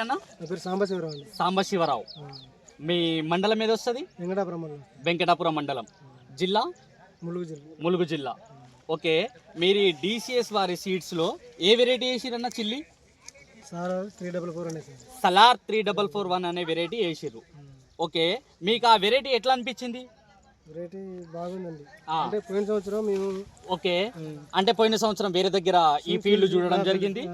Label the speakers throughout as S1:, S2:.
S1: అన్న
S2: నా పేరు సాంబశివరావు అండి.
S1: సాంబశివరావు. మీ మండలం ఏది వస్తుంది?
S2: వెంకటాపురం మండలం,
S1: వెంకటాపురం మండలం, జిల్లా
S2: ములుగు జిల్లా.
S1: ములుగు జిల్లా. ఓకే, మీరు డిసిఎస్ వారి సీడ్స్లో ఏ వెరైటీ వేసిరన్న చిల్లి?
S2: సార్ 344 అనేసి
S1: సలార్ 3441 అనే వెరైటీ వేసిర్రు. ఓకే, మీకు ఆ వెరైటీ ఎట్లా అనిపించింది?
S2: వెరైటీ బాగుందండి.
S1: ఆ.
S2: అంటే పోయిన సంవత్సరం మేము
S1: ఓకే, అంటే పోయిన సంవత్సరం వేరే దగ్గర ఈ ఫీల్డ్ చూడడం జరిగింది.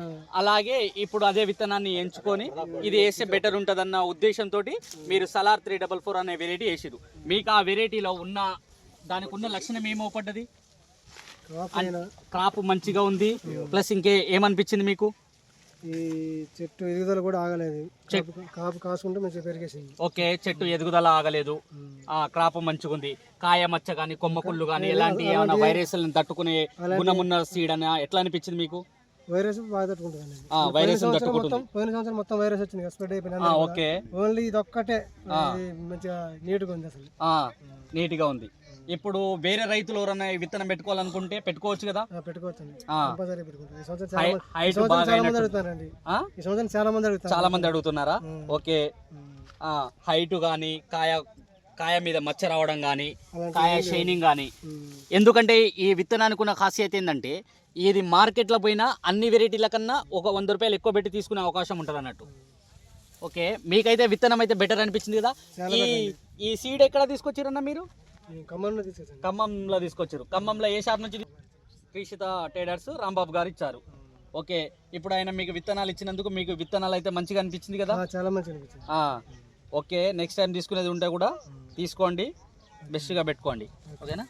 S1: అలాగే ఇప్పుడు అదే విత్తనాన్ని ఎంచుకొని ఇది వేస్తే బెటర్ ఉంటుందన్న ఉద్దేశంతో మీరు సలార్ 344 అనే వెరైటీ వేసిరు. మీకు ఆ వెరైటీలో ఉన్న దానికి ఉన్న లక్షణం ఏమవుపడ్డది? క్రాప్ మంచిగా ఉంది, ప్లస్ ఇంకే ఏమనిపించింది మీకు?
S2: ఈ చెట్టు ఎదుగుదల కూడా ఆగలేదు, కాపు కాసుకుంటే మంచిగా పెరిగేసింది.
S1: ఓకే, చెట్టు ఎదుగుదల ఆగలేదు, క్రాప్ మంచిగా ఉంది. కాయ మచ్చ కానీ కొమ్మ కుళ్ళు కానీ ఎలాంటి ఏమైనా వైరస్లను తట్టుకునే గుణమున్న సీడ్ అని ఎట్లా అనిపించింది మీకు?
S2: వైరస్ బాగా తట్టుకుంటుంది.
S1: వైరస్ తట్టుకుంటుంది.
S2: పోయిన సంవత్సరం మొత్తం వైరస్ వచ్చింది, స్ప్రెడ్ అయిపోయింది.
S1: ఓకే,
S2: ఓన్లీ ఇది ఒక్కటే మంచిగా నీట్గా ఉంది, అసలు
S1: నీట్గా ఉంది. ఇప్పుడు వేరే రైతులు ఎవరన్నా ఈ విత్తనం పెట్టుకోవాలనుకుంటే పెట్టుకోవచ్చు కదా?
S2: పెట్టుకోవచ్చు.
S1: హైట్ బాగా
S2: అడుగుతారండి, ఈ సంవత్సరం చాలా మంది
S1: అడుగుతున్నారా? ఓకే, హైట్ కానీ కాయ మీద మచ్చ రావడం కానీ కాయ షైనింగ్ కానీ. ఎందుకంటే ఈ విత్తనానికి ఉన్న ఖాసియత ఏంటంటే ఇది మార్కెట్లో పోయినా అన్ని వెరైటీల కన్నా ఒక 100 రూపాయలు ఎక్కువ పెట్టి తీసుకునే అవకాశం ఉంటుంది అన్నట్టు. ఓకే, మీకైతే విత్తనం అయితే బెటర్ అనిపించింది కదా? ఈ సీడ్ ఎక్కడ తీసుకొచ్చారన్న మీరు? ఖమ్మంలో తీసుకొచ్చారు. ఖమ్మంలో ఏ షాప్ నుంచి? శ్రీషిత ట్రేడర్స్ రాంబాబు గారు ఇచ్చారు. ఓకే, ఇప్పుడు ఆయన మీకు విత్తనాలు ఇచ్చినందుకు మీకు విత్తనాలు అయితే మంచిగా అనిపించింది కదా?
S2: చాలా మంచిగా అనిపించింది.
S1: ఓకే, నెక్స్ట్ టైం తీసుకునేది ఉంటే కూడా తీసుకోండి, బెస్ట్గా పెట్టుకోండి. ఓకేనా?